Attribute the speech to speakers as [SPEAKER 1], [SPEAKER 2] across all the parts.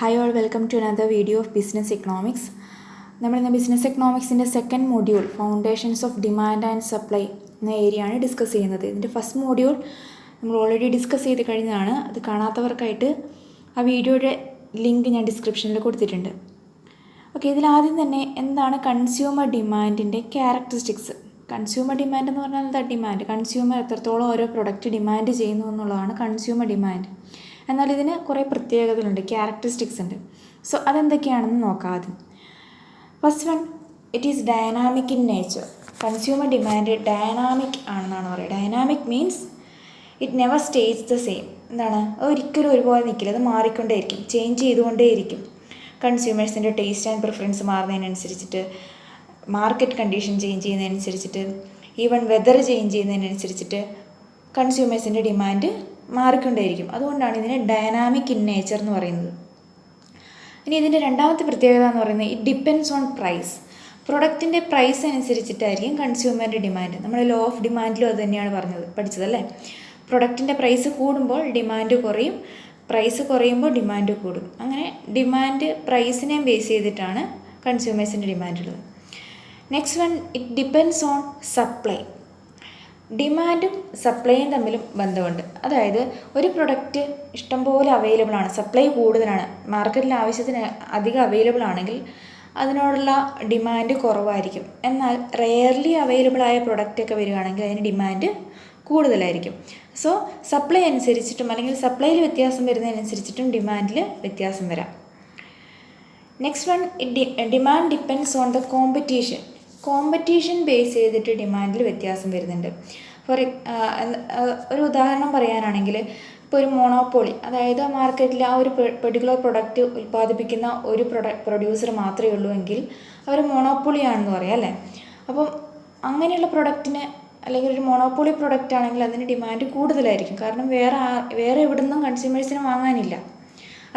[SPEAKER 1] Hi all, welcome to another video of Business Economics. നമ്മൾ ഇന്ന് business എക്കണോമിക്സിൻ്റെ second module foundations of demand and supply എന്ന ഏരിയയാണ് discuss ചെയ്യുന്നത്. ഇതിൻ്റെ ഫസ്റ്റ് മൊഡ്യൂൾ നമ്മൾ ഓൾറെഡി ഡിസ്കസ് ചെയ്ത് കഴിഞ്ഞതാണ്. അത് കാണാത്തവർക്കായിട്ട് ആ വീഡിയോയുടെ ലിങ്ക് ഞാൻ ഡിസ്ക്രിപ്ഷനിൽ കൊടുത്തിട്ടുണ്ട്. ഓക്കെ, ഇതിലാദ്യം തന്നെ എന്താണ് കൺസ്യൂമർ ഡിമാൻഡിൻ്റെ ക്യാരക്ടറിസ്റ്റിക്സ്. കൺസ്യൂമർ ഡിമാൻഡ് എന്ന് പറഞ്ഞാൽ എന്താ? ഡിമാൻഡ്, കൺസ്യൂമർ എത്രത്തോളം ഓരോ പ്രൊഡക്റ്റ് ഡിമാൻഡ് ചെയ്യുന്നു എന്നുള്ളതാണ് കൺസ്യൂമർ ഡിമാൻഡ്. എന്നാൽ ഇതിന് കുറേ പ്രത്യേകതകളുണ്ട്, ക്യാരക്ടറിസ്റ്റിക്സ് ഉണ്ട്. സോ അതെന്തൊക്കെയാണെന്ന് നോക്കാം ആദ്യം. First one, it is dynamic in nature. Consumer demand dynamic ആണെന്നാണ് പറയുക. Dynamic means it never stays the same. എന്താണ്? ഒരിക്കലും ഒരുപോലെ നിൽക്കില്ല, അത് മാറിക്കൊണ്ടേയിരിക്കും, ചേഞ്ച് ചെയ്തുകൊണ്ടേയിരിക്കും. കൺസ്യൂമേഴ്സിൻ്റെ ടേസ്റ്റ് ആൻഡ് പ്രിഫറൻസ് മാറുന്നതിനനുസരിച്ചിട്ട്, മാർക്കറ്റ് കണ്ടീഷൻ ചേഞ്ച് ചെയ്യുന്നതിനനുസരിച്ചിട്ട്, ഈവൻ വെതർ ചേഞ്ച് ചെയ്യുന്നതിനനുസരിച്ചിട്ട് കൺസ്യൂമേഴ്സിൻ്റെ ഡിമാൻഡ് മാറിക്കൊണ്ടേയിരിക്കും. അതുകൊണ്ടാണ് ഇതിനെ ഡൈനാമിക് ഇൻ നേച്ചർ എന്ന് പറയുന്നത്. ഇനി ഇതിൻ്റെ രണ്ടാമത്തെ പ്രത്യേകത എന്ന് പറയുന്നത് ഇറ്റ് ഡിപ്പെൻഡ്സ് ഓൺ പ്രൈസ്. പ്രൊഡക്റ്റിൻ്റെ പ്രൈസ് അനുസരിച്ചിട്ടായിരിക്കും കൺസ്യൂമറിൻ്റെ ഡിമാൻഡ്. നമ്മൾ ലോ ഓഫ് ഡിമാൻഡിലും അത് തന്നെയാണ് പഠിച്ചതല്ലേ. പ്രൊഡക്റ്റിൻ്റെ പ്രൈസ് കൂടുമ്പോൾ ഡിമാൻഡ് കുറയും, പ്രൈസ് കുറയുമ്പോൾ ഡിമാൻഡ് കൂടും. അങ്ങനെ ഡിമാൻഡ് പ്രൈസിനെ ബേസ് ചെയ്തിട്ടാണ് കൺസ്യൂമേഴ്സിൻ്റെ ഡിമാൻഡ് ഉള്ളത്. Next one, it depends on supply. ഡിമാൻഡും സപ്ലൈയും തമ്മിലും ബന്ധമുണ്ട്. അതായത് ഒരു പ്രൊഡക്റ്റ് ഇഷ്ടംപോലെ അവൈലബിൾ ആണ്, സപ്ലൈ കൂടുതലാണ്, മാർക്കറ്റിൽ ആവശ്യത്തിന് അധികം അവൈലബിൾ ആണെങ്കിൽ അതിനോടുള്ള ഡിമാൻഡ് കുറവായിരിക്കും. എന്നാൽ റെയർലി അവൈലബിൾ ആയ പ്രൊഡക്റ്റൊക്കെ വരികയാണെങ്കിൽ അതിന് ഡിമാൻഡ് കൂടുതലായിരിക്കും. സോ സപ്ലൈ അനുസരിച്ചിട്ടും അല്ലെങ്കിൽ സപ്ലൈയിൽ വ്യത്യാസം വരുന്നതിനനുസരിച്ചിട്ടും ഡിമാൻഡിൽ വ്യത്യാസം വരാം. Next one, demand depends on the competition. Competition base ചെയ്തിട്ട് ഡിമാൻഡിൽ വ്യത്യാസം വരുന്നുണ്ട്. ഒരു ഉദാഹരണം പറയാനാണെങ്കിൽ, ഇപ്പോൾ ഒരു മോണോപ്പൊളി, അതായത് മാർക്കറ്റിൽ ആ ഒരു പെർട്ടിക്കുലർ പ്രൊഡക്റ്റ് ഉൽപ്പാദിപ്പിക്കുന്ന ഒരു പ്രൊഡ്യൂസർ മാത്രമേ ഉള്ളൂ എങ്കിൽ അവർ മോണോപ്പൊളിയാണെന്ന് പറയാം അല്ലേ. അപ്പം അങ്ങനെയുള്ള പ്രൊഡക്റ്റിന്, അല്ലെങ്കിൽ ഒരു മോണോപ്പൊളി പ്രൊഡക്റ്റ് ആണെങ്കിൽ അതിന് ഡിമാൻഡ് കൂടുതലായിരിക്കും. കാരണം വേറെ എവിടെ നിന്നും കൺസ്യൂമേഴ്സിന് വാങ്ങാനില്ല.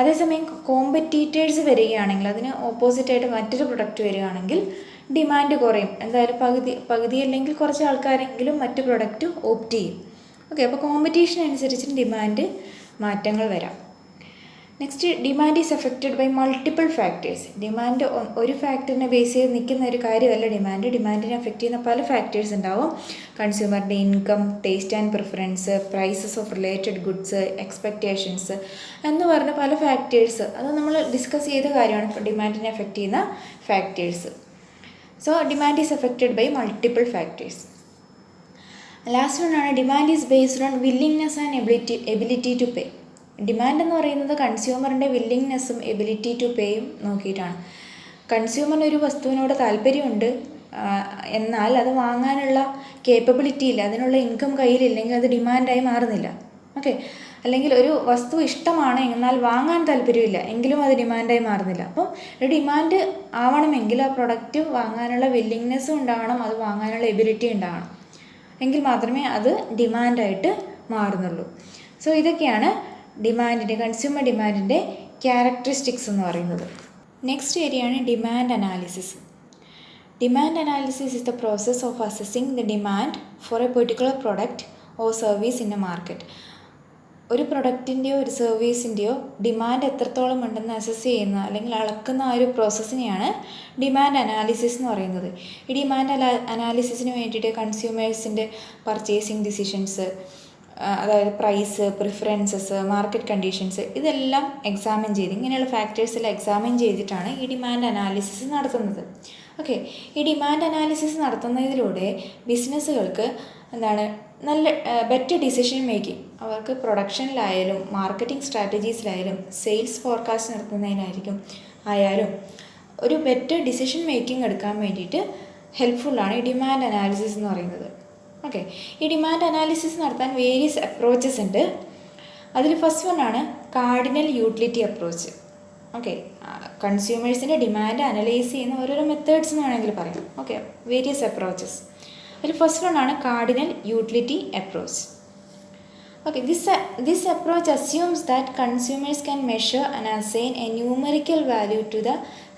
[SPEAKER 1] അതേസമയം കോമ്പറ്റീറ്റേഴ്സ് വരികയാണെങ്കിൽ, അതിന് ഓപ്പോസിറ്റായിട്ട് മറ്റൊരു പ്രൊഡക്റ്റ് വരികയാണെങ്കിൽ ഡിമാൻഡ് കുറയും. എന്തായാലും പകുതി അല്ലെങ്കിൽ കുറച്ച് ആൾക്കാരെങ്കിലും മറ്റു പ്രൊഡക്റ്റ് ഓപ്റ്റ് ചെയ്യും. ഓക്കെ, അപ്പോൾ കോമ്പറ്റീഷൻ അനുസരിച്ച് ഡിമാൻഡ് മാറ്റങ്ങൾ വരാം. Next, demand is affected by multiple factors. Demand ഒരു ഫാക്ടറിനെ ബേസ് ചെയ്ത് നിൽക്കുന്ന ഒരു കാര്യമല്ല ഡിമാൻഡിനെ എഫക്റ്റ് ചെയ്യുന്ന പല ഫാക്ടേഴ്സ് ഉണ്ടാവും. കൺസ്യൂമറുടെ income, taste and preference, prices of related goods, expectations എന്ന് പറഞ്ഞ പല ഫാക്ടേഴ്സ്, അത് നമ്മൾ ഡിസ്കസ് ചെയ്ത കാര്യമാണ്. ഇപ്പോൾ ഡിമാൻഡിനെ എഫക്റ്റ് ചെയ്യുന്ന factors. So demand is affected by multiple factors. Last one ആണ് demand is based on willingness and ability to pay. Demand എന്ന് പറയുന്നത് കൺസ്യൂമറിൻ്റെ വില്ലിങ്നെസ്സും എബിലിറ്റി ടു പേയും നോക്കിയിട്ടാണ്. കൺസ്യൂമറിന് ഒരു വസ്തുവിനോട് താല്പര്യമുണ്ട്, എന്നാൽ അത് വാങ്ങാനുള്ള കേപ്പബിലിറ്റി ഇല്ല, അതിനുള്ള ഇൻകം കയ്യിലില്ലെങ്കിൽ അത് ഡിമാൻഡായി മാറുന്നില്ല. ഓക്കെ, അല്ലെങ്കിൽ ഒരു വസ്തു ഇഷ്ടമാണ് എന്നാൽ വാങ്ങാൻ താല്പര്യമില്ല എങ്കിലും അത് ഡിമാൻഡായി മാറുന്നില്ല. അപ്പം ഒരു ഡിമാൻഡ് ആവണമെങ്കിൽ ആ പ്രൊഡക്റ്റ് വാങ്ങാനുള്ള വില്ലിങ്നെസ്സും ഉണ്ടാവണം, അത് വാങ്ങാനുള്ള എബിലിറ്റി ഉണ്ടാവണം, എങ്കിൽ മാത്രമേ അത് ഡിമാൻഡായിട്ട് മാറുന്നുള്ളൂ. സോ ഇതൊക്കെയാണ് കൺസ്യൂമർ ഡിമാൻഡിൻ്റെ ക്യാരക്ടറിസ്റ്റിക്സ് എന്ന് പറയുന്നത്. നെക്സ്റ്റ് ഏരിയയാണ് demand analysis. Demand analysis is the process of assessing the demand for A particular product or service in A market. ഒരു പ്രൊഡക്റ്റിൻ്റെയോ ഒരു സർവീസിൻ്റെയോ ഡിമാൻഡ് എത്രത്തോളം ഉണ്ടെന്ന് അസസ് ചെയ്യുന്ന അല്ലെങ്കിൽ അളക്കുന്ന ആ ഒരു പ്രോസസ്സിനെയാണ് ഡിമാൻഡ് അനാലിസിസ് എന്ന് പറയുന്നത്. ഈ ഡിമാൻഡ് അനാലിസിസിന് വേണ്ടിയിട്ട് കൺസ്യൂമേഴ്സിൻ്റെ പർച്ചേസിങ് ഡിസിഷൻസ്, അതായത് പ്രൈസ്, പ്രിഫറൻസസ്, മാർക്കറ്റ് കണ്ടീഷൻസ്, ഇതെല്ലാം എക്സാമിൻ ചെയ്ത്, ഇങ്ങനെയുള്ള ഫാക്ടേഴ്സെല്ലാം എക്സാമിൻ ചെയ്തിട്ടാണ് ഈ ഡിമാൻഡ് അനാലിസിസ് നടത്തുന്നത്. ഓക്കെ, ഈ ഡിമാൻഡ് അനാലിസിസ് നടത്തുന്നതിലൂടെ ബിസിനസ്സുകൾക്ക് നല്ല ബെറ്റർ ഡിസിഷൻ മേക്കിംഗ്, അവർക്ക് പ്രൊഡക്ഷനിലായാലും മാർക്കറ്റിംഗ് സ്ട്രാറ്റജീസിലായാലും സെയിൽസ് ഫോർകാസ്റ്റ് നടത്തുന്നതിനായാലും ഒരു ബെറ്റർ ഡിസിഷൻ മേക്കിംഗ് എടുക്കാൻ വേണ്ടിയിട്ട് ഹെൽപ്ഫുള്ളാണ് ഈ ഡിമാൻഡ് അനാലിസിസ് എന്ന് പറയുന്നത്. ഓക്കെ, ഈ ഡിമാൻഡ് അനാലിസിസ് നടത്താൻ വേരിയസ് അപ്രോച്ചസ് ഉണ്ട്. അതിൽ ഫസ്റ്റ് വൺ ആണ് കാർഡിനൽ യൂട്ടിലിറ്റി അപ്രോച്ച്. ഓക്കെ, കൺസ്യൂമേഴ്സിൻ്റെ ഡിമാൻഡ് അനലൈസ് ചെയ്യുന്ന ഓരോരോ മെത്തേഡ്സ് എന്ന് വേണമെങ്കിൽ പറയാം. Okay, various approaches. അതിൽ ഫസ്റ്റ് വൺ ആണ് cardinal utility approach. Okay, this approach assumes that consumers can measure and assign a numerical value to the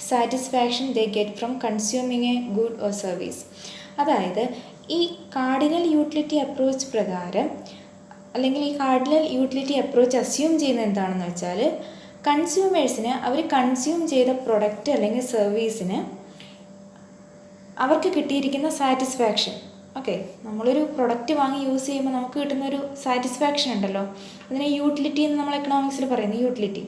[SPEAKER 1] satisfaction they get from consuming a good or service. അതായത് ഈ cardinal utility approach പ്രകാരം, അല്ലെങ്കിൽ ഈ cardinal utility approach assume ചെയ്യുന്നത് എന്താണെന്ന് വെച്ചാൽ, കൺസ്യൂമേഴ്സിന് അവർ consume ചെയ്ത product അല്ലെങ്കിൽ സർവീസിന് അവർക്ക് കിട്ടിയിരിക്കുന്ന സാറ്റിസ്ഫാക്ഷൻ. ഓക്കെ, നമ്മളൊരു പ്രൊഡക്റ്റ് വാങ്ങി യൂസ് ചെയ്യുമ്പോൾ നമുക്ക് കിട്ടുന്നൊരു സാറ്റിസ്ഫാക്ഷൻ ഉണ്ടല്ലോ, അതിനെ യൂട്ടിലിറ്റി എന്ന് നമ്മൾ എക്കണോമിക്സിൽ പറയുന്നത് യൂട്ടിലിറ്റി.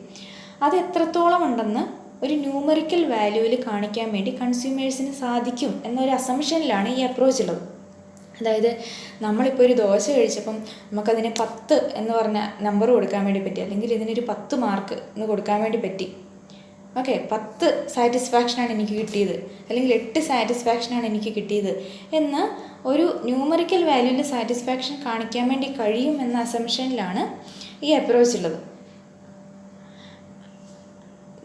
[SPEAKER 1] അത് എത്രത്തോളം ഉണ്ടെന്ന് ഒരു ന്യൂമറിക്കൽ വാല്യൂവിൽ കാണിക്കാൻ വേണ്ടി കൺസ്യൂമേഴ്സിന് സാധിക്കും എന്നൊരു അസംഷനിലാണ് ഈ അപ്രോച്ച് ഉള്ളത്. അതായത് നമ്മളിപ്പോൾ ഒരു ദോശ കഴിച്ചപ്പം നമുക്കതിന് 10 എന്ന് പറഞ്ഞ നമ്പർ കൊടുക്കാൻ വേണ്ടി പറ്റി, അല്ലെങ്കിൽ ഇതിനൊരു 10 മാർക്ക് എന്ന് കൊടുക്കാൻ വേണ്ടി പറ്റി. ഓക്കെ, 10 സാറ്റിസ്ഫാക്ഷനാണ് എനിക്ക് കിട്ടിയത്, അല്ലെങ്കിൽ 8 സാറ്റിസ്ഫാക്ഷനാണ് എനിക്ക് കിട്ടിയത് എന്ന് ഒരു ന്യൂമറിക്കൽ വാല്യൂവിൽ സാറ്റിസ്ഫാക്ഷൻ കാണിക്കാൻ വേണ്ടി കഴിയും എന്ന അസംഷനിലാണ് ഈ അപ്രോച്ച് ഉള്ളത്.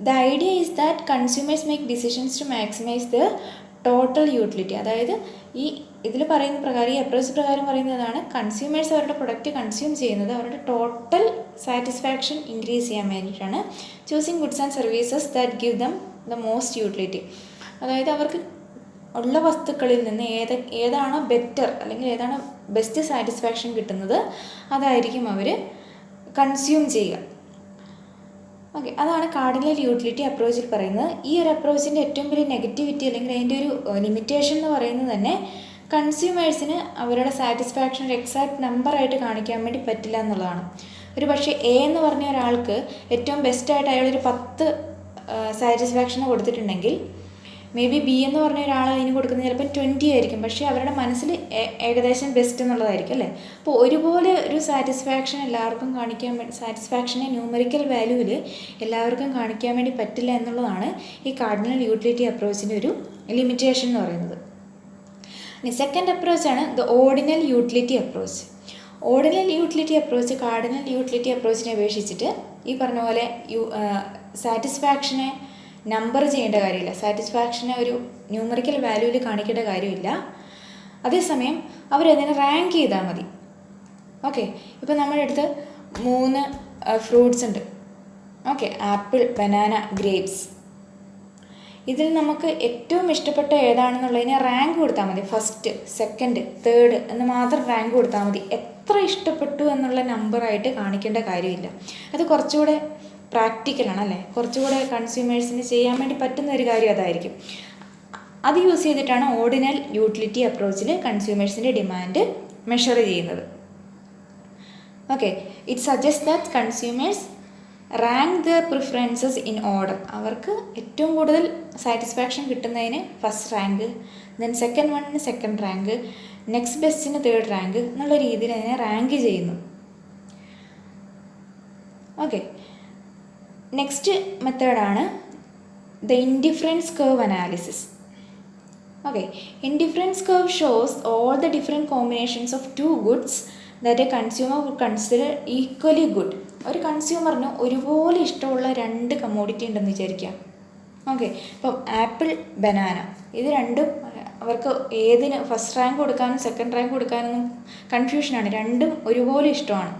[SPEAKER 1] The idea is that consumers make decisions to maximize the total utility. അതായത് ഈ ഇതിൽ പറയുന്ന പ്രകാരം, ഈ അപ്രോച്ച് പ്രകാരം പറയുന്നതാണ്, കൺസ്യൂമേഴ്സ് അവരുടെ പ്രൊഡക്റ്റ് കൺസ്യൂം ചെയ്യുന്നത് അവരുടെ ടോട്ടൽ സാറ്റിസ്ഫാക്ഷൻ ഇൻക്രീസ് ചെയ്യാൻ വേണ്ടിയിട്ടാണ്. Choosing goods and services that give them the most utility. അതായത് അവർക്ക് ഉള്ള വസ്തുക്കളിൽ നിന്ന് ഏതാണോ ബെറ്റർ അല്ലെങ്കിൽ ഏതാണ് ബെസ്റ്റ് സാറ്റിസ്ഫാക്ഷൻ കിട്ടുന്നത് അതായിരിക്കും അവർ കൺസ്യൂം ചെയ്യുക. ഓക്കെ, അതാണ് കാർഡിനൽ യൂട്ടിലിറ്റി അപ്രോച്ചിൽ പറയുന്നത്. ഈ ഒരു അപ്രോച്ചിൻ്റെ ഏറ്റവും വലിയ നെഗറ്റിവിറ്റി അല്ലെങ്കിൽ അതിൻ്റെ ഒരു ലിമിറ്റേഷൻ എന്ന് പറയുന്നത് തന്നെ കൺസ്യൂമേഴ്സിന് അവരുടെ സാറ്റിസ്ഫാക്ഷൻ ഒരു എക്സാക്ട് നമ്പറായിട്ട് കാണിക്കാൻ വേണ്ടി പറ്റില്ല എന്നുള്ളതാണ്. ഒരു പക്ഷേ എ എന്ന് പറഞ്ഞ ഒരാൾക്ക് ഏറ്റവും ബെസ്റ്റായിട്ട് അയാളൊരു 10 സാറ്റിസ്ഫാക്ഷൻ കൊടുത്തിട്ടുണ്ടെങ്കിൽ മേ ബി ബി എന്ന് പറഞ്ഞ ഒരാൾ അതിന് കൊടുക്കുന്നത് ചിലപ്പോൾ 20 ആയിരിക്കും, പക്ഷേ അവരുടെ മനസ്സിൽ ഏകദേശം ബെസ്റ്റ് എന്നുള്ളതായിരിക്കും അല്ലേ. അപ്പോൾ ഒരുപോലെ ഒരു സാറ്റിസ്ഫാക്ഷൻ എല്ലാവർക്കും കാണിക്കാൻ വേണ്ടി, സാറ്റിസ്ഫാക്ഷനെ ന്യൂമറിക്കൽ വാല്യൂവിൽ എല്ലാവർക്കും കാണിക്കാൻ വേണ്ടി പറ്റില്ല എന്നുള്ളതാണ് ഈ കാർഡിനൽ യൂട്ടിലിറ്റി അപ്രോച്ചിൻ്റെ ഒരു ലിമിറ്റേഷൻ എന്ന് പറയുന്നത്. ഇനി സെക്കൻഡ് അപ്രോച്ചാണ് the ordinal utility approach. Ordinal utility approach cardinal utility അപ്രോച്ചിനെ അപേക്ഷിച്ചിട്ട് ഈ പറഞ്ഞ പോലെ സാറ്റിസ്ഫാക്ഷനെ നമ്പർ ചെയ്യേണ്ട കാര്യമില്ല, സാറ്റിസ്ഫാക്ഷനെ ഒരു ന്യൂമറിക്കൽ വാല്യൂവിൽ കാണിക്കേണ്ട കാര്യമില്ല. അതേസമയം അവരതിനെ റാങ്ക് ചെയ്താൽ മതി. ഓക്കെ, ഇപ്പോൾ നമ്മുടെ അടുത്ത് 3 ഫ്രൂട്ട്സ് ഉണ്ട്. Okay, apple, banana, grapes. ഇതിൽ നമുക്ക് ഏറ്റവും ഇഷ്ടപ്പെട്ട ഏതാണെന്നുള്ളതിനെ റാങ്ക് കൊടുത്താൽ മതി. ഫസ്റ്റ്, സെക്കൻഡ്, തേർഡ് എന്ന് മാത്രം റാങ്ക് കൊടുത്താൽ മതി. എത്ര ഇഷ്ടപ്പെട്ടു എന്നുള്ള നമ്പറായിട്ട് കാണിക്കേണ്ട കാര്യമില്ല. അത് കുറച്ചുകൂടെ പ്രാക്ടിക്കലാണ് അല്ലേ, കുറച്ചുകൂടെ കൺസ്യൂമേഴ്സിന് ചെയ്യാൻ വേണ്ടി പറ്റുന്ന ഒരു കാര്യം അതായിരിക്കും. അത് യൂസ് ചെയ്തിട്ടാണ് ഓർഡിനൽ യൂട്ടിലിറ്റി അപ്രോച്ചിൽ കൺസ്യൂമേഴ്സിൻ്റെ ഡിമാൻഡ് മെഷർ ചെയ്യുന്നത്. Okay, it suggest that consumers rank their preferences in order. അവർക്ക് ഏറ്റവും കൂടുതൽ സാറ്റിസ്ഫാക്ഷൻ കിട്ടുന്നതിന് ഫസ്റ്റ് റാങ്ക്, ദെൻ സെക്കൻഡ് വണ്ണിന് സെക്കൻഡ് റാങ്ക്, നെക്സ്റ്റ് ബെസ്റ്റിന് തേർഡ് റാങ്ക് എന്നുള്ള രീതിയിൽ അതിനെ റാങ്ക് ചെയ്യുന്നു. ഓക്കെ, നെക്സ്റ്റ് മെത്തേഡാണ് the indifference curve analysis. Okay, indifference curve shows all the different combinations of 2 goods that a consumer would consider equally good. ഒരു കൺസ്യൂമറിന് ഒരുപോലെ ഇഷ്ടമുള്ള 2 കമ്മോഡിറ്റി ഉണ്ടെന്ന് വിചാരിക്കാം. ഓക്കെ, ഇപ്പം ആപ്പിൾ, ബനാന, ഇത് രണ്ടും അവർക്ക് ഏതിന് ഫസ്റ്റ് റാങ്ക് കൊടുക്കാനും സെക്കൻഡ് റാങ്ക് കൊടുക്കാനൊന്നും കൺഫ്യൂഷനാണ്, രണ്ടും ഒരുപോലെ ഇഷ്ടമാണ്.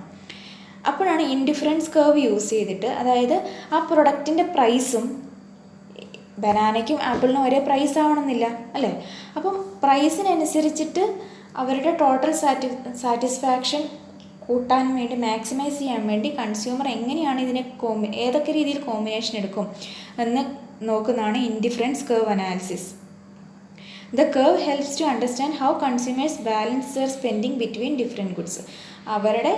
[SPEAKER 1] അപ്പോഴാണ് ഇൻഡിഫറൻസ് കർവ് യൂസ് ചെയ്തിട്ട്, അതായത് ആ പ്രൊഡക്റ്റിൻ്റെ പ്രൈസും ബനാനയ്ക്കും ആപ്പിളിനും ഒരേ പ്രൈസ് ആവണമെന്നില്ല അല്ലേ, അപ്പം പ്രൈസിനനുസരിച്ചിട്ട് അവരുടെ ടോട്ടൽ സാറ്റിസ്ഫാക്ഷൻ കൂട്ടാൻ വേണ്ടി, മാക്സിമൈസ് ചെയ്യാൻ വേണ്ടി കൺസ്യൂമർ എങ്ങനെയാണ് ഇതിനെ ഏതൊക്കെ രീതിയിൽ കോമ്പിനേഷൻ എടുക്കും എന്ന് നോക്കുന്നതാണ് indifference curve analysis. The curve helps to understand how consumers balance their spending between different goods. അവരുടെ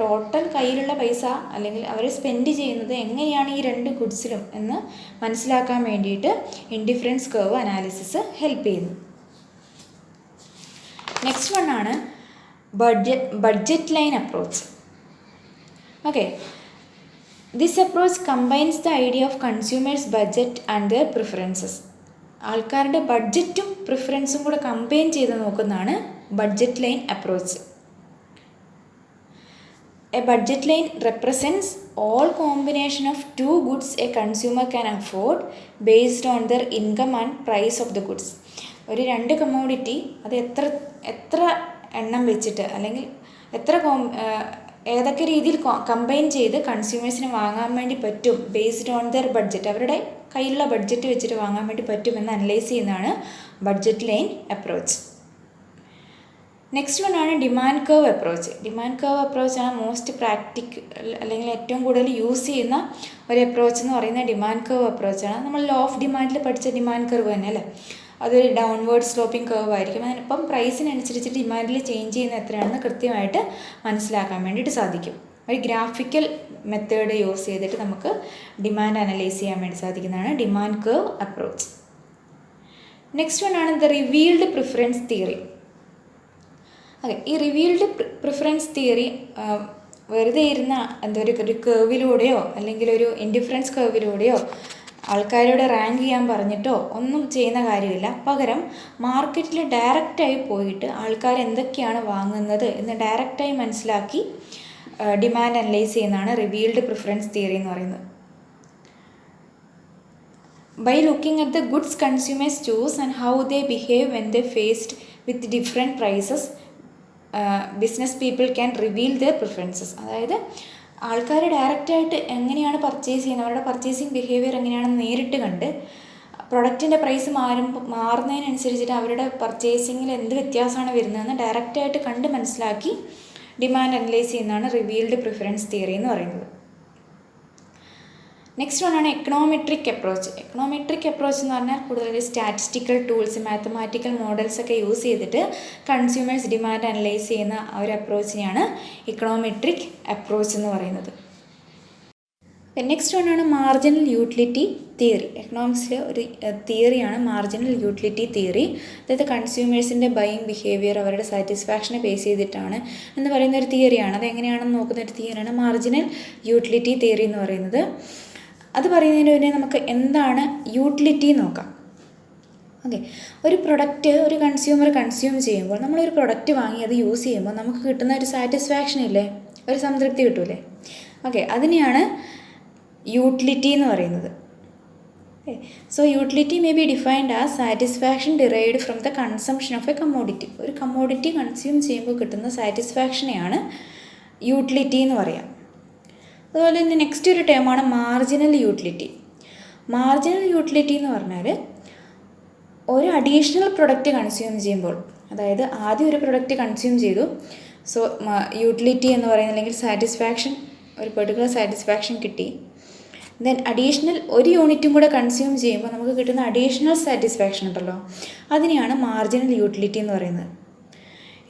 [SPEAKER 1] ടോട്ടൽ കയ്യിലുള്ള പൈസ അല്ലെങ്കിൽ അവർ സ്പെൻഡ് ചെയ്യുന്നത് എങ്ങനെയാണ് ഈ 2 ഗുഡ്സിലും എന്ന് മനസ്സിലാക്കാൻ വേണ്ടിയിട്ട് ഇൻഡിഫറൻസ് കർവ് അനാലിസിസ് ഹെൽപ്പ് ചെയ്യുന്നു. നെക്സ്റ്റ് വണ്ണാണ് budget line approach. Okay, this approach combines the idea of consumers budget and their preferences. ആൾക്കാരുടെ ബഡ്ജറ്റും പ്രിഫറൻസും കൂടെ കമ്പൈൻ ചെയ്ത് നോക്കുന്നതാണ് budget line approach. A budget line represents all combination of 2 goods a consumer can afford based on their income and price of the goods. ഒരു 2 commodity അത് എത്ര എണ്ണം വെച്ചിട്ട് അല്ലെങ്കിൽ ഏതൊക്കെ രീതിയിൽ കമ്പൈൻ ചെയ്ത് കൺസ്യൂമേഴ്സിന് വാങ്ങാൻ വേണ്ടി പറ്റും ബേസ്ഡ് ഓൺ ദർ ബഡ്ജറ്റ്, അവരുടെ കയ്യിലുള്ള ബഡ്ജറ്റ് വെച്ചിട്ട് വാങ്ങാൻ വേണ്ടി പറ്റുമെന്ന് അനലൈസ് ചെയ്യുന്നതാണ് ബഡ്ജറ്റ് ലൈൻ അപ്രോച്ച്. നെക്സ്റ്റ് വണ്ണാണ് demand curve approach. Demand curve അപ്രോച്ചാണ് മോസ്റ്റ് പ്രാക്ടിക്കൽ അല്ലെങ്കിൽ ഏറ്റവും കൂടുതൽ യൂസ് ചെയ്യുന്ന ഒരു അപ്രോച്ച് എന്ന് പറയുന്നത് ഡിമാൻഡ് കർവ് അപ്രോച്ചാണ്. നമ്മൾ ലോ ഓഫ് ഡിമാൻഡിൽ പഠിച്ച ഡിമാൻഡ് കർവ് തന്നെ അല്ലേ, അതൊരു ഡൗൺവേർഡ് സ്ലോപ്പിംഗ് കർവ് ആയിരിക്കും. അതിനിപ്പം പ്രൈസിനനുസരിച്ച് ഡിമാൻഡിൽ ചേഞ്ച് ചെയ്യുന്ന എത്രയാണെന്ന് കൃത്യമായിട്ട് മനസ്സിലാക്കാൻ വേണ്ടിയിട്ട് സാധിക്കും. ഒരു ഗ്രാഫിക്കൽ മെത്തേഡ് യൂസ് ചെയ്തിട്ട് നമുക്ക് ഡിമാൻഡ് അനലൈസ് ചെയ്യാൻ വേണ്ടി സാധിക്കുന്നതാണ് ഡിമാൻഡ് കർവ് അപ്രോച്ച്. നെക്സ്റ്റ് വണ്ണാണ് ദ റിവീൽഡ് പ്രിഫറൻസ് തിയറി. അതെ, ഈ റിവീൽഡ് പ്രിഫറൻസ് തിയറി വെറുതെ ഇരുന്ന ഒരു കേർവിലൂടെയോ അല്ലെങ്കിൽ ഒരു ഇൻഡിഫറൻസ് കേർവിലൂടെയോ ആൾക്കാരോട് റാങ്ക് ചെയ്യാൻ പറഞ്ഞിട്ടോ ഒന്നും ചെയ്യുന്ന കാര്യമില്ല. പകരം മാർക്കറ്റിൽ ഡയറക്റ്റായി പോയിട്ട് ആൾക്കാർ എന്തൊക്കെയാണ് വാങ്ങുന്നത് എന്ന് ഡയറക്റ്റായി മനസ്സിലാക്കി ഡിമാൻഡ് അനലൈസ് ചെയ്യുന്നതാണ് റിവീൽഡ് പ്രിഫറൻസ് തിയറി എന്ന് പറയുന്നത്. By looking at the goods consumers choose and how they behave when they faced with different prices business people can reveal their preferences. അതായത് ആൾക്കാർ ഡയറക്റ്റായിട്ട് എങ്ങനെയാണ് പർച്ചേസ് ചെയ്യുന്നത്, അവരുടെ പർച്ചേസിങ് ബിഹേവിയർ എങ്ങനെയാണെന്ന് നേരിട്ട് കണ്ട് പ്രൊഡക്റ്റിൻ്റെ പ്രൈസ് മാറുന്നതിനനുസരിച്ചിട്ട് അവരുടെ പർച്ചേസിങ്ങിൽ എന്ത് വ്യത്യാസമാണ് വരുന്നതെന്ന് ഡയറക്റ്റായിട്ട് കണ്ട് മനസ്സിലാക്കി ഡിമാൻഡ് അനലൈസ് ചെയ്യുന്നതാണ് റിവീൽഡ് പ്രിഫറൻസ് തിയറി എന്ന് പറയുന്നത്. നെക്സ്റ്റ് വണ്ണാണ് എക്കണോമെട്രിക് അപ്രോച്ച്. എക്കണോമെട്രിക് അപ്രോച്ച് എന്ന് പറഞ്ഞാൽ കൂടുതൽ സ്റ്റാറ്റിസ്റ്റിക്കൽ ടൂൾസ്, മാത്തമാറ്റിക്കൽ മോഡൽസ് ഒക്കെ യൂസ് ചെയ്തിട്ട് കൺസ്യൂമേഴ്സ് ഡിമാൻഡ് അനലൈസ് ചെയ്യുന്ന ആ ഒരു അപ്രോച്ചിനെയാണ് എക്കണോമെട്രിക് അപ്രോച്ച് എന്ന് പറയുന്നത്. നെക്സ്റ്റ് വണ്ണാണ് മാർജിനൽ യൂട്ടിലിറ്റി തിയറി. എക്കണോമിക്സിലെ ഒരു തിയറിയാണ് മാർജിനൽ യൂട്ടിലിറ്റി തിയറി. അതായത് കൺസ്യൂമേഴ്സിൻ്റെ ബൈയിങ് ബിഹേവിയർ അവരുടെ സാറ്റിസ്ഫാക്ഷനെ ബേസ് ചെയ്തിട്ടാണ് എന്ന് പറയുന്ന ഒരു തിയറിയാണ്. അതെങ്ങനെയാണെന്ന് നോക്കുന്ന ഒരു തിയറിയാണ് മാർജിനൽ യൂട്ടിലിറ്റി തിയറി എന്ന് പറയുന്നത്. അത് പറയുന്നതിന് മുന്നേ നമുക്ക് എന്താണ് യൂട്ടിലിറ്റി നോക്കാം. ഓക്കെ, ഒരു പ്രൊഡക്റ്റ് ഒരു കൺസ്യൂമർ കൺസ്യൂം ചെയ്യുമ്പോൾ, നമ്മളൊരു പ്രൊഡക്റ്റ് വാങ്ങി അത് യൂസ് ചെയ്യുമ്പോൾ നമുക്ക് കിട്ടുന്ന ഒരു സാറ്റിസ്ഫാക്ഷൻ ഇല്ലേ, ഒരു സംതൃപ്തി കിട്ടൂലേ. ഓക്കെ, അതിനെയാണ് യൂട്ടിലിറ്റി എന്ന് പറയുന്നത്. So utility may be defined as satisfaction derived from the consumption of A commodity. ഒരു കമ്മോഡിറ്റി കൺസ്യൂം ചെയ്യുമ്പോൾ കിട്ടുന്ന സാറ്റിസ്ഫാക്ഷനെയാണ് യൂട്ടിലിറ്റി എന്ന് പറയാം. അതുപോലെ തന്നെ നെക്സ്റ്റ് ഒരു ടേമാണ് മാർജിനൽ യൂട്ടിലിറ്റി. മാർജിനൽ യൂട്ടിലിറ്റി എന്ന് പറഞ്ഞാൽ ഒരു അഡീഷണൽ പ്രൊഡക്റ്റ് കൺസ്യൂം ചെയ്യുമ്പോൾ, അതായത് ആദ്യം ഒരു പ്രൊഡക്റ്റ് കൺസ്യൂം ചെയ്തു, സോ യൂട്ടിലിറ്റി എന്ന് പറയുന്നത് അല്ലെങ്കിൽ സാറ്റിസ്ഫാക്ഷൻ, ഒരു പെർട്ടിക്കുലർ സാറ്റിസ്ഫാക്ഷൻ കിട്ടി. ദെൻ അഡീഷണൽ ഒരു യൂണിറ്റും കൂടെ കൺസ്യൂം ചെയ്യുമ്പോൾ നമുക്ക് കിട്ടുന്ന അഡീഷണൽ സാറ്റിസ്ഫാക്ഷൻ ഉണ്ടല്ലോ, അതിനെയാണ് മാർജിനൽ യൂട്ടിലിറ്റി എന്ന് പറയുന്നത്.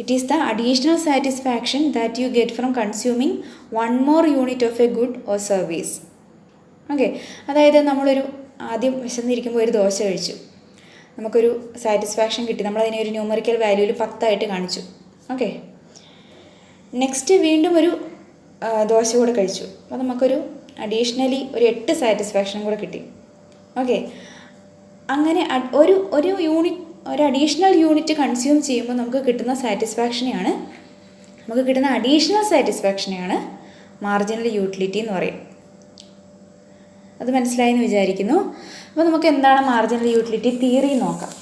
[SPEAKER 1] It is the additional satisfaction that you get from consuming one more unit of a good or service. Okay, അതായത് നമ്മളൊരു ആദ്യം വിശന്നിരിക്കുമ്പോൾ ഒരു ദോശ കഴിച്ചു, നമുക്കൊരു സാറ്റിസ്ഫാക്ഷൻ കിട്ടി, നമ്മളതിനെ ഒരു ന്യൂമറിക്കൽ വാല്യൂവിൽ 10 കാണിച്ചു. ഓക്കെ, നെക്സ്റ്റ് വീണ്ടും ഒരു ദോശ കൂടെ കഴിച്ചു, അപ്പോൾ നമുക്കൊരു അഡീഷണലി ഒരു 8 സാറ്റിസ്ഫാക്ഷനും കൂടെ കിട്ടി. ഓക്കെ, അങ്ങനെ ഒരു യൂണിറ്റ്, ഒരു അഡീഷണൽ യൂണിറ്റ് കൺസ്യൂം ചെയ്യുമ്പോൾ നമുക്ക് കിട്ടുന്ന സാറ്റിസ്ഫാക്ഷനെയാണ്, നമുക്ക് കിട്ടുന്ന അഡീഷണൽ സാറ്റിസ്ഫാക്ഷനെയാണ് മാർജിനൽ യൂട്ടിലിറ്റി എന്ന് പറയും. അത് മനസ്സിലായെന്ന് വിചാരിക്കുന്നു. അപ്പോൾ നമുക്ക് എന്താണ് മാർജിനൽ യൂട്ടിലിറ്റി തിയറി നോക്കാം.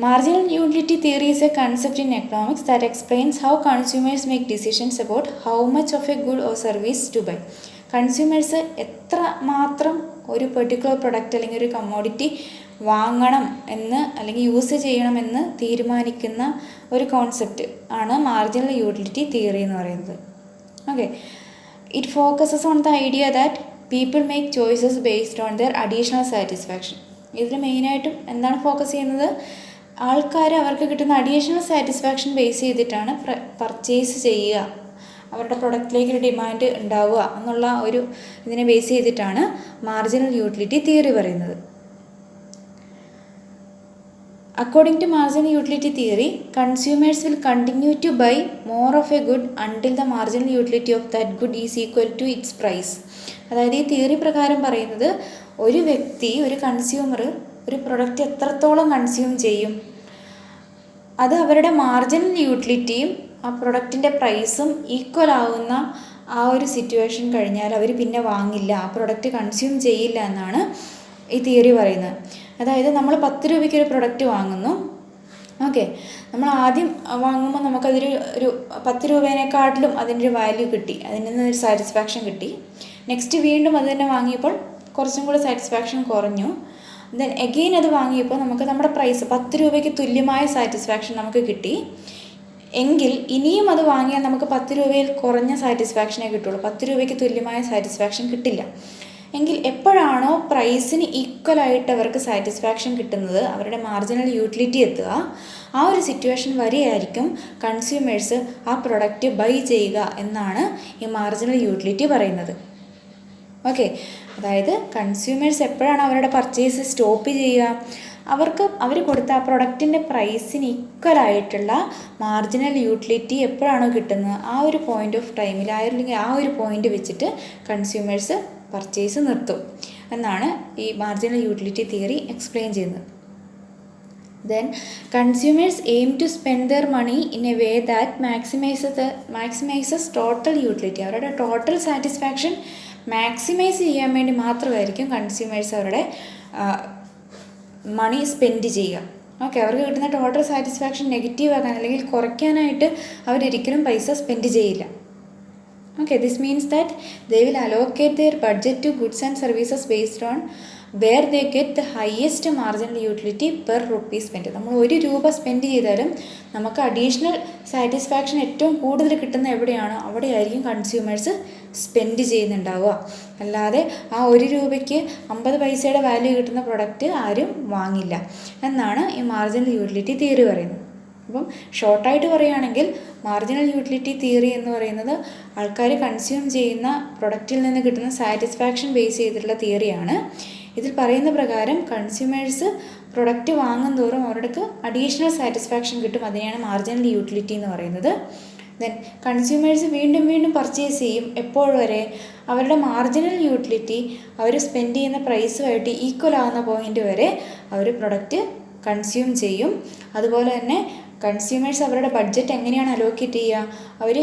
[SPEAKER 1] Marginal utility theory is a concept in economics that explains how consumers make decisions about how much of a good or service to buy. Consumers എത്ര മാത്രം ഒരു പെർട്ടിക്കുലർ പ്രൊഡക്റ്റ് അല്ലെങ്കിൽ ഒരു കമ്മോഡിറ്റി വാങ്ങണം എന്ന് അല്ലെങ്കിൽ use ചെയ്യണമെന്ന് തീരുമാനിക്കുന്ന ഒരു കോൺസെപ്റ്റ് ആണ് മാർജിനൽ യൂട്ടിലിറ്റി തിയറി എന്ന് പറയുന്നത്. Okay, it focuses on the idea that people make choices based on their additional satisfaction. ഇതിൽ മെയിനായിട്ടും എന്താണ് ഫോക്കസ് ചെയ്യുന്നത്, ആൾക്കാർ അവർക്ക് കിട്ടുന്ന അഡീഷണൽ സാറ്റിസ്ഫാക്ഷൻ ബേസ് ചെയ്തിട്ടാണ് പർച്ചേസ് ചെയ്യുക, അവരുടെ പ്രൊഡക്റ്റിലേക്ക് ഒരു ഡിമാൻഡ് ഉണ്ടാവുക എന്നുള്ള ഒരു ഇതിനെ ബേസ് ചെയ്തിട്ടാണ് മാർജിനൽ യൂട്ടിലിറ്റി തിയറി പറയുന്നത്. According to marginal utility theory, consumers will continue to buy more of a good until the marginal utility of that good is equal to its price. അതായത് ഈ theory പ്രകാരം പറയുന്നത്, ഒരു വ്യക്തി, ഒരു consumer ഒരു product എത്രത്തോളം കൺസ്യൂം ചെയ്യും, അത് അവരുടെ മാർജിനൽ യൂട്ടിലിറ്റിയും ആ പ്രൊഡക്റ്റിൻ്റെ പ്രൈസും ഈക്വൽ ആവുന്ന ആ ഒരു സിറ്റുവേഷൻ കഴിഞ്ഞാൽ അവർ പിന്നെ വാങ്ങില്ല, ആ പ്രൊഡക്റ്റ് കൺസ്യൂം ചെയ്യില്ല എന്നാണ് ഈ തിയറി പറയുന്നത്. അതായത് നമ്മൾ 10 രൂപയ്ക്ക് ഒരു പ്രൊഡക്റ്റ് വാങ്ങുന്നു. ഓക്കെ, നമ്മൾ ആദ്യം വാങ്ങുമ്പോൾ നമുക്കതൊരു 10 രൂപേനെക്കാട്ടിലും അതിൻ്റെ ഒരു വാല്യൂ കിട്ടി, അതിൽ നിന്നൊരു സാറ്റിസ്ഫാക്ഷൻ കിട്ടി. നെക്സ്റ്റ് വീണ്ടും അത് തന്നെ വാങ്ങിയപ്പോൾ കുറച്ചും കൂടി സാറ്റിസ്ഫാക്ഷൻ കുറഞ്ഞു. ദെൻ എഗെയിൻ അത് വാങ്ങിയപ്പോൾ നമുക്ക് നമ്മുടെ പ്രൈസ് 10 രൂപയ്ക്ക് തുല്യമായ സാറ്റിസ്ഫാക്ഷൻ നമുക്ക് കിട്ടി. എങ്കിൽ ഇനിയും അത് വാങ്ങിയാൽ നമുക്ക് 10 രൂപയിൽ കുറഞ്ഞ സാറ്റിസ്ഫാക്ഷനേ കിട്ടുള്ളൂ, 10 രൂപയ്ക്ക് തുല്യമായ സാറ്റിസ്ഫാക്ഷൻ കിട്ടില്ല. എങ്കിൽ എപ്പോഴാണോ പ്രൈസിന് ഈക്വലായിട്ട് അവർക്ക് സാറ്റിസ്ഫാക്ഷൻ കിട്ടുന്നത്, അവരുടെ മാർജിനൽ യൂട്ടിലിറ്റി എത്തുക, ആ ഒരു സിറ്റുവേഷൻ വരെയായിരിക്കും കൺസ്യൂമേഴ്സ് ആ പ്രൊഡക്റ്റ് ബൈ ചെയ്യുക എന്നാണ് ഈ മാർജിനൽ യൂട്ടിലിറ്റി പറയുന്നത്. ഓക്കെ, അതായത് കൺസ്യൂമേഴ്സ് എപ്പോഴാണ് അവരുടെ പർച്ചേസ് സ്റ്റോപ്പ് ചെയ്യുക, അവർ കൊടുത്ത ആ പ്രൊഡക്റ്റിൻ്റെ പ്രൈസിന് ഈക്വലായിട്ടുള്ള മാർജിനൽ യൂട്ടിലിറ്റി എപ്പോഴാണോ കിട്ടുന്നത് ആ ഒരു പോയിൻ്റ് ഓഫ് ടൈമിൽ അല്ലെങ്കിൽ ആ ഒരു പോയിൻ്റ് വെച്ചിട്ട് കൺസ്യൂമേഴ്സ് പർച്ചേസ് നിർത്തും എന്നാണ് ഈ മാർജിനൽ യൂട്ടിലിറ്റി തിയറി എക്സ്പ്ലെയിൻ ചെയ്യുന്നത്. Then consumers aim to spend their money in a way that maximizes total utility. അവരുടെ ടോട്ടൽ സാറ്റിസ്ഫാക്ഷൻ മാക്സിമൈസ് ചെയ്യാൻ വേണ്ടി മാത്രമായിരിക്കും കൺസ്യൂമേഴ്സ് അവരുടെ മണി സ്പെൻഡ് ചെയ്യുക. ഓക്കെ, അവർക്ക് കിട്ടുന്ന ടോട്ടൽ സാറ്റിസ്ഫാക്ഷൻ നെഗറ്റീവ് ആക്കാൻ അല്ലെങ്കിൽ കുറയ്ക്കാനായിട്ട് അവരൊരിക്കലും പൈസ സ്പെൻഡ് ചെയ്യില്ല. Okay, this means that they will allocate their budget to goods and services based on where they get the highest marginal utility per rupee spent. നമ്മൾ 1 രൂപ സ്പെൻഡ് ചെയ്താലും നമുക്ക് അഡീഷണൽ സാറ്റിസ്ഫാക്ഷൻ ഏറ്റവും കൂടുതൽ കിട്ടുന്ന എവിടെയാണോ അവിടെയായിരിക്കും കൺസ്യൂമേഴ്സ് സ്പെൻഡ് ചെയ്യുന്നുണ്ടാവുക. അല്ലാതെ ആ 1 രൂപയ്ക്ക് 50 പൈസയുടെ വാല്യൂ കിട്ടുന്ന പ്രൊഡക്റ്റ് ആരും വാങ്ങില്ല എന്നാണ് ഈ മാർജിനൽ യൂട്ടിലിറ്റി തിയറി പറയുന്നത്. അപ്പം ഷോർട്ടായിട്ട് പറയുകയാണെങ്കിൽ മാർജിനൽ യൂട്ടിലിറ്റി തിയറി എന്ന് പറയുന്നത് ആൾക്കാർ കൺസ്യൂം ചെയ്യുന്ന പ്രൊഡക്റ്റിൽ നിന്ന് കിട്ടുന്ന സാറ്റിസ്ഫാക്ഷൻ ബേസ് ചെയ്തിട്ടുള്ള തിയറിയാണ്. ഇതിൽ പറയുന്ന പ്രകാരം കൺസ്യൂമേഴ്സ് പ്രൊഡക്റ്റ് വാങ്ങും തോറും അവർക്ക് അഡീഷണൽ സാറ്റിസ്ഫാക്ഷൻ കിട്ടും, അതിനെയാണ് മാർജിനൽ യൂട്ടിലിറ്റി എന്ന് പറയുന്നത്. ദെൻ കൺസ്യൂമേഴ്സ് വീണ്ടും വീണ്ടും പർച്ചേസ് ചെയ്യും. എപ്പോൾ വരെ? അവരുടെ മാർജിനൽ യൂട്ടിലിറ്റി അവർ സ്പെൻഡ് ചെയ്യുന്ന പ്രൈസുമായിട്ട് ഈക്വൽ ആകുന്ന പോയിൻ്റ് വരെ അവർ പ്രൊഡക്റ്റ് കൺസ്യൂം ചെയ്യും. അതുപോലെ തന്നെ കൺസ്യൂമേഴ്സ് അവരുടെ ബഡ്ജറ്റ് എങ്ങനെയാണ് അലോക്കേറ്റ് ചെയ്യുക, അവർ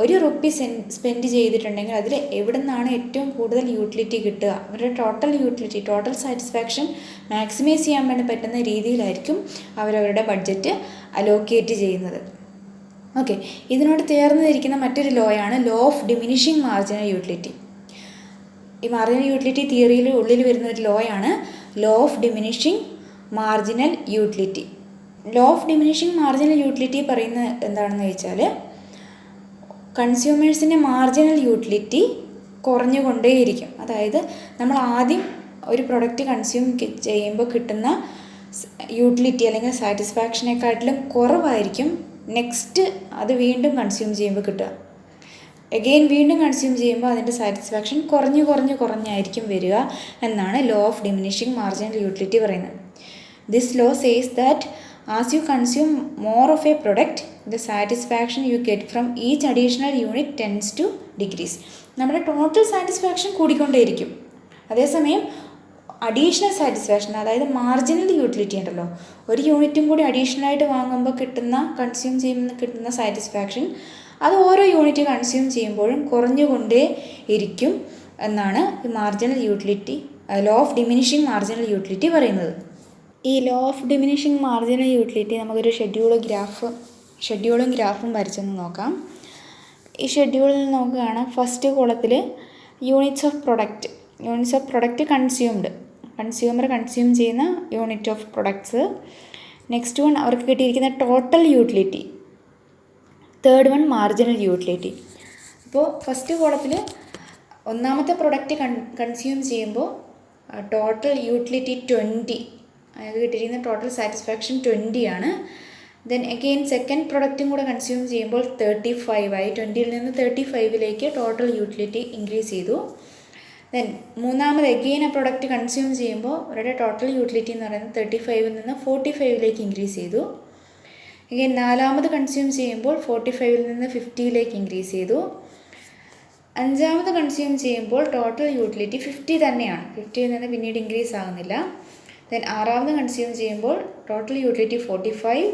[SPEAKER 1] 1 റുപ്പി സ്പെൻഡ് ചെയ്തിട്ടുണ്ടെങ്കിൽ അതിൽ എവിടെ നിന്നാണ് ഏറ്റവും കൂടുതൽ യൂട്ടിലിറ്റി കിട്ടുക, അവരുടെ total utility total satisfaction maximise ചെയ്യാൻ വേണ്ടി പറ്റുന്ന രീതിയിലായിരിക്കും അവരവരുടെ ബഡ്ജറ്റ് അലോക്കേറ്റ് ചെയ്യുന്നത്. ഓക്കെ, ഇതിനോട് ചേർന്നിരിക്കുന്ന മറ്റൊരു ലോയാണ് law of diminishing marginal utility. ഈ മാർജിനൽ യൂട്ടിലിറ്റി തിയറിയിൽ ഉള്ളിൽ വരുന്ന ഒരു ലോയാണ് law of diminishing marginal utility. Law of diminishing marginal utility പറയുന്നത് എന്താണെന്ന് വെച്ചാൽ കൺസ്യൂമേഴ്സിൻ്റെ മാർജിനൽ യൂട്ടിലിറ്റി കുറഞ്ഞുകൊണ്ടേയിരിക്കും. അതായത് നമ്മൾ ആദ്യം ഒരു പ്രൊഡക്റ്റ് കൺസ്യൂം ചെയ്യുമ്പോൾ കിട്ടുന്ന യൂട്ടിലിറ്റി അല്ലെങ്കിൽ സാറ്റിസ്ഫാക്ഷനെക്കാട്ടിലും കുറവായിരിക്കും നെക്സ്റ്റ് അത് വീണ്ടും കൺസ്യൂം ചെയ്യുമ്പോൾ കിട്ടുക. എഗെയിൻ വീണ്ടും കൺസ്യൂം ചെയ്യുമ്പോൾ അതിൻ്റെ സാറ്റിസ്ഫാക്ഷൻ കുറഞ്ഞായിരിക്കും വരിക എന്നാണ് law of diminishing marginal utility പറയുന്നത്. This law says that as you consume more of a product, the satisfaction you get from each additional unit tends to decrease. നമ്മുടെ ടോട്ടൽ സാറ്റിസ്ഫാക്ഷൻ കൂടിക്കൊണ്ടേയിരിക്കും. അതേസമയം additional satisfaction, അതായത് marginal utility ഉണ്ടല്ലോ, 1 യൂണിറ്റും കൂടി അഡീഷണലായിട്ട് വാങ്ങുമ്പോൾ consume ചെയ്യുമ്പോൾ കിട്ടുന്ന സാറ്റിസ്ഫാക്ഷൻ അത് ഓരോ യൂണിറ്റ് കൺസ്യൂം ചെയ്യുമ്പോഴും കുറഞ്ഞുകൊണ്ടേ ഇരിക്കും എന്നാണ് ഈ marginal utility law of diminishing marginal utility പറയുന്നത്. ഈ law of diminishing marginal utility നമുക്കൊരു ഷെഡ്യൂളും ഗ്രാഫും വരച്ചൊന്ന് നോക്കാം. ഈ ഷെഡ്യൂളിൽ നമുക്ക് കാണാം ഫസ്റ്റ് കോളത്തിൽ units of product consumer consume ചെയ്യുന്ന unit of products. Next one അവർക്ക് കിട്ടിയിരിക്കുന്ന total utility. Third one marginal utility. അപ്പോൾ ഫസ്റ്റ് കോളത്തിൽ ഒന്നാമത്തെ പ്രൊഡക്റ്റ് കൺസ്യൂം ചെയ്യുമ്പോൾ ടോട്ടൽ യൂട്ടിലിറ്റി 20, അതായത് കിട്ടിയിരിക്കുന്ന ടോട്ടൽ സാറ്റിസ്ഫാക്ഷൻ 20 ആണ്. ദെൻ അഗെയിൻ സെക്കൻഡ് പ്രൊഡക്റ്റും കൂടെ കൺസ്യൂം ചെയ്യുമ്പോൾ 35 ആയി. 20ൽ നിന്ന് 35ലേക്ക് ടോട്ടൽ യൂട്ടിലിറ്റി ഇൻക്രീസ് ചെയ്തു. ദെൻ മൂന്നാമത് അഗെയിൻ ആ പ്രൊഡക്റ്റ് കൺസ്യൂം ചെയ്യുമ്പോൾ അവരുടെ ടോട്ടൽ യൂട്ടിലിറ്റി എന്ന് പറയുന്നത് 35ൽ നിന്ന് 45ലേക്ക് ഇൻക്രീസ് ചെയ്തു. അഗെയിൻ നാലാമത് കൺസ്യൂം ചെയ്യുമ്പോൾ 45ൽ നിന്ന് 50ലേക്ക് ഇൻക്രീസ് ചെയ്തു. അഞ്ചാമത് കൺസ്യൂം ചെയ്യുമ്പോൾ ടോട്ടൽ യൂട്ടിലിറ്റി 50 തന്നെയാണ്, 50ൽ നിന്ന് പിന്നീട് ഇൻക്രീസ് ആകുന്നില്ല. ദെൻ ആറാമത് കൺസ്യൂം ചെയ്യുമ്പോൾ ടോട്ടൽ യൂട്ടിലിറ്റി 45,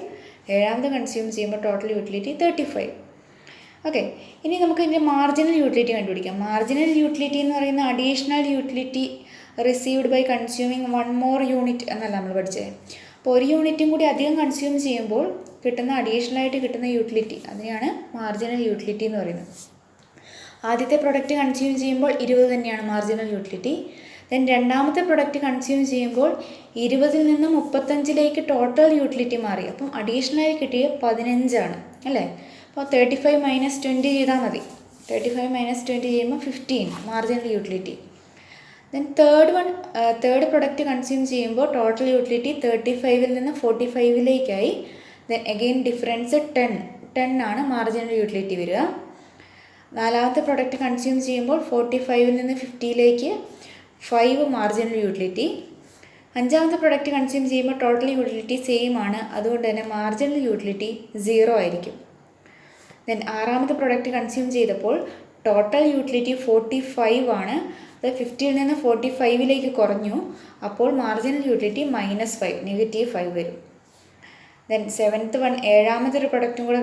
[SPEAKER 1] ഏഴാമത് കൺസ്യൂം ചെയ്യുമ്പോൾ ടോട്ടൽ യൂട്ടിലിറ്റി 35. ഓക്കെ, ഇനി നമുക്ക് ഇതിൻ്റെ മാർജിനൽ യൂട്ടിലിറ്റി കണ്ടുപിടിക്കാം. മാർജിനൽ യൂട്ടിലിറ്റി എന്ന് പറയുന്ന additional utility received by consuming 1 more unit എന്നല്ല നമ്മൾ പഠിച്ചത്. അപ്പോൾ 1 യൂണിറ്റും കൂടി അധികം കൺസ്യൂം ചെയ്യുമ്പോൾ കിട്ടുന്ന അഡീഷണലായിട്ട് കിട്ടുന്ന യൂട്ടിലിറ്റി, അതിനെയാണ് മാർജിനൽ യൂട്ടിലിറ്റി എന്ന് പറയുന്നത്. ആദ്യത്തെ പ്രൊഡക്റ്റ് കൺസ്യൂം ചെയ്യുമ്പോൾ 20 തന്നെയാണ് മാർജിനൽ യൂട്ടിലിറ്റി. ദെൻ രണ്ടാമത്തെ പ്രൊഡക്റ്റ് കൺസ്യൂം ചെയ്യുമ്പോൾ 20ൽ നിന്ന് 35ലേക്ക് ടോട്ടൽ യൂട്ടിലിറ്റി മാറി. അപ്പം അഡീഷണലായി കിട്ടിയ 15 ആണ് അല്ലേ. അപ്പോൾ 35 മൈനസ് 20 ചെയ്താൽ മതി. 35 മൈനസ് 20 ചെയ്യുമ്പോൾ 15 marginal utility. Then third product consume ചെയ്യുമ്പോൾ ടോട്ടൽ യൂട്ടിലിറ്റി 35-ൽ നിന്ന് 45-ലേക്കായി. ദെൻ അഗെയിൻ ഡിഫറൻസ് 10 ആണ് മാർജിനൽ യൂട്ടിലിറ്റി വരിക. നാലാമത്തെ പ്രൊഡക്റ്റ് കൺസ്യൂം ചെയ്യുമ്പോൾ 45-ൽ നിന്ന് 50-ലേക്ക് 5 മാർജിനൽ യൂട്ടിലിറ്റി. അഞ്ചാമത്തെ പ്രൊഡക്റ്റ് കൺസ്യൂം ചെയ്യുമ്പോൾ ടോട്ടൽ യൂട്ടിലിറ്റി സെയിം ആണ്, അതുകൊണ്ട് തന്നെ മാർജിനൽ യൂട്ടിലിറ്റി 0 ആയിരിക്കും. ദെൻ ആറാമത്തെ പ്രൊഡക്റ്റ് കൺസ്യൂം ചെയ്തപ്പോൾ ടോട്ടൽ യൂട്ടിലിറ്റി 45 ആണ്, അത് 50-ൽ നിന്ന് 45-ലേക്ക് കുറഞ്ഞു, അപ്പോൾ മാർജിനൽ യൂട്ടിലിറ്റി -5 -5 വരും. ദെൻ ഏഴാമത്തെ ഒരു പ്രൊഡക്റ്റും കൂടെ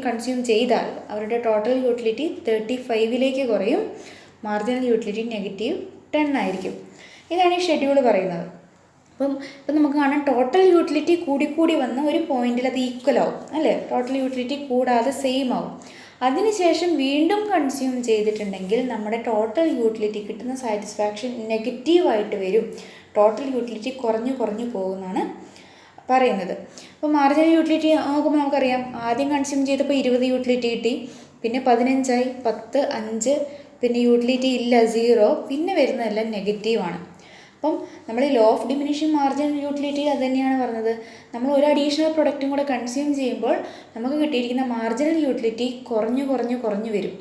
[SPEAKER 1] കൺസ്യൂം ചെയ്താൽ അവരുടെ ടോട്ടൽ യൂട്ടിലിറ്റി 35-ലേക്ക് കുറയും, മാർജിനൽ യൂട്ടിലിറ്റി -10 ആയിരിക്കും. ഇതാണ് ഈ ഷെഡ്യൂൾ പറയുന്നത്. ഇപ്പം നമുക്ക് കാണാം ടോട്ടൽ യൂട്ടിലിറ്റി കൂടി വന്ന് ഒരു പോയിന്റിൽ അത് ഈക്വൽ ആവും അല്ലേ, ടോട്ടൽ യൂട്ടിലിറ്റി കൂടാതെ സെയിം ആവും. അതിനുശേഷം വീണ്ടും കൺസ്യൂം ചെയ്തിട്ടുണ്ടെങ്കിൽ നമ്മുടെ ടോട്ടൽ യൂട്ടിലിറ്റി കിട്ടുന്ന സാറ്റിസ്ഫാക്ഷൻ നെഗറ്റീവായിട്ട് വരും, ടോട്ടൽ യൂട്ടിലിറ്റി കുറഞ്ഞു പോകുമെന്നാണ് പറയുന്നത്. അപ്പോൾ മാർജിനൽ യൂട്ടിലിറ്റി നോക്കുമ്പോൾ നമുക്കറിയാം, ആദ്യം കൺസ്യൂം ചെയ്തപ്പോൾ 20 യൂട്ടിലിറ്റി കിട്ടി, പിന്നെ 15 10 5, പിന്നെ യൂട്ടിലിറ്റി ഇല്ല 0, പിന്നെ വരുന്നതെല്ലാം നെഗറ്റീവാണ്. അപ്പം നമ്മൾ ഈ law of diminishing marginal utility അത് തന്നെയാണ് പറഞ്ഞത്. നമ്മൾ ഒരു അഡീഷണൽ പ്രൊഡക്റ്റും കൂടെ കൺസ്യൂം ചെയ്യുമ്പോൾ നമുക്ക് കിട്ടിയിരിക്കുന്ന മാർജിനൽ യൂട്ടിലിറ്റി കുറഞ്ഞു വരും.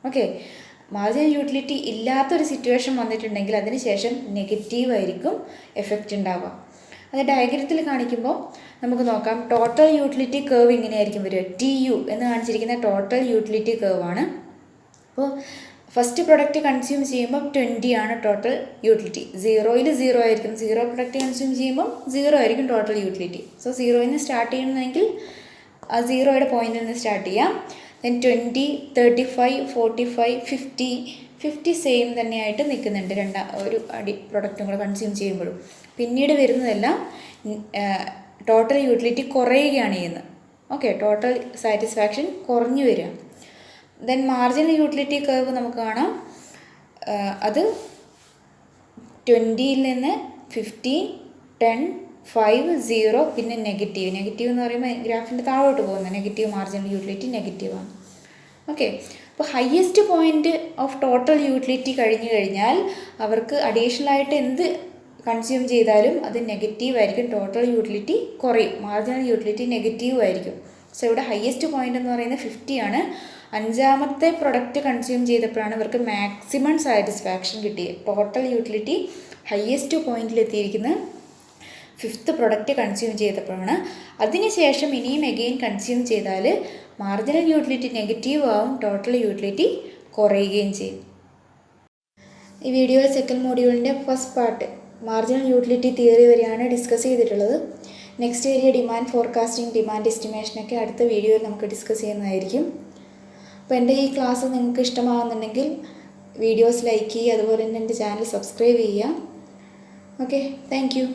[SPEAKER 1] ഓക്കെ, മാർജിനൽ യൂട്ടിലിറ്റി ഇല്ലാത്തൊരു സിറ്റുവേഷൻ വന്നിട്ടുണ്ടെങ്കിൽ അതിന് ശേഷം നെഗറ്റീവായിരിക്കും എഫക്റ്റ് ഉണ്ടാവുക. അത് ഡയഗ്രത്തിൽ കാണിക്കുമ്പോൾ നമുക്ക് നോക്കാം. ടോട്ടൽ യൂട്ടിലിറ്റി കർവ് ഇങ്ങനെയായിരിക്കും വരിക. TU എന്ന് കാണിച്ചിരിക്കുന്ന ടോട്ടൽ യൂട്ടിലിറ്റി കർവാണ്. അപ്പോൾ ഫസ്റ്റ് പ്രൊഡക്റ്റ് കൺസ്യൂം ചെയ്യുമ്പം 20 ആണ് ടോട്ടൽ യൂട്ടിലിറ്റി. 0-ൽ 0 ആയിരിക്കും. 0 പ്രൊഡക്റ്റ് കൺസ്യൂം ചെയ്യുമ്പം 0 ആയിരിക്കും ടോട്ടൽ യൂട്ടിലിറ്റി. സോ 0-ൽ നിന്ന് സ്റ്റാർട്ട് ചെയ്യുന്നതെങ്കിൽ ആ 0യുടെ പോയിന്റിൽ നിന്ന് സ്റ്റാർട്ട് ചെയ്യാം. ദെൻ 20, 35, 45, 50 സെയിം തന്നെയായിട്ട് നിൽക്കുന്നുണ്ട് ഒരു പ്രൊഡക്റ്റും കൂടെ കൺസ്യൂം ചെയ്യുമ്പോഴും. പിന്നീട് വരുന്നതെല്ലാം ടോട്ടൽ യൂട്ടിലിറ്റി കുറയുകയാണ് ചെയ്യുന്നത്. ഓക്കെ, ടോട്ടൽ സാറ്റിസ്ഫാക്ഷൻ കുറഞ്ഞു വരിക. ദെൻ മാർജിനൽ യൂട്ടിലിറ്റി കർവ് നമുക്ക് കാണാം. അത് 20-ൽ നിന്ന് 15, 10, 5, 0, പിന്നെ നെഗറ്റീവ് എന്ന് പറയുമ്പോൾ ഗ്രാഫിൻ്റെ താഴോട്ട് പോകുന്നത് നെഗറ്റീവ് മാർജിനൽ യൂട്ടിലിറ്റി നെഗറ്റീവാണ്. ഓക്കെ, അപ്പോൾ highest point of total utility കഴിഞ്ഞാൽ അവർക്ക് അഡീഷണലായിട്ട് എന്ത് കൺസ്യൂം ചെയ്താലും അത് നെഗറ്റീവായിരിക്കും, ടോട്ടൽ യൂട്ടിലിറ്റി കുറയും, മാർജിനൽ യൂട്ടിലിറ്റി നെഗറ്റീവ് ആയിരിക്കും. സോ ഇവിടെ ഹയസ്റ്റ് പോയിൻ്റ് എന്ന് പറയുന്നത് 50 ആണ്. അഞ്ചാമത്തെ പ്രൊഡക്റ്റ് കൺസ്യൂം ചെയ്തപ്പോഴാണ് ഇവർക്ക് മാക്സിമം സാറ്റിസ്ഫാക്ഷൻ കിട്ടിയത്. ടോട്ടൽ യൂട്ടിലിറ്റി ഹയസ്റ്റ് പോയിന്റിലെത്തിയിരിക്കുന്നത് 5th പ്രൊഡക്റ്റ് കൺസ്യൂം ചെയ്തപ്പോഴാണ്. അതിനുശേഷം ഇനിയും അഗെയിൻ കൺസ്യൂം ചെയ്താൽ മാർജിനൽ യൂട്ടിലിറ്റി നെഗറ്റീവ് ആവും, ടോട്ടൽ യൂട്ടിലിറ്റി കുറയുകയും ചെയ്യും. ഈ വീഡിയോയിൽ second മോഡ്യൂളിൻ്റെ first part marginal utility theory വരെയാണ് ഡിസ്കസ് ചെയ്തിട്ടുള്ളത്. Next area demand forecasting, demand എസ്റ്റിമേഷനൊക്കെ അടുത്ത വീഡിയോയിൽ നമുക്ക് ഡിസ്കസ് ചെയ്യുന്നതായിരിക്കും. അപ്പോൾ എൻ്റെ ഈ ക്ലാസ് നിങ്ങൾക്ക് ഇഷ്ടമാകുന്നുണ്ടെങ്കിൽ വീഡിയോസ് ലൈക്ക് ചെയ്യുക, അതുപോലെ തന്നെ എൻ്റെ ചാനൽ സബ്സ്ക്രൈബ് ചെയ്യുക. Okay, thank you.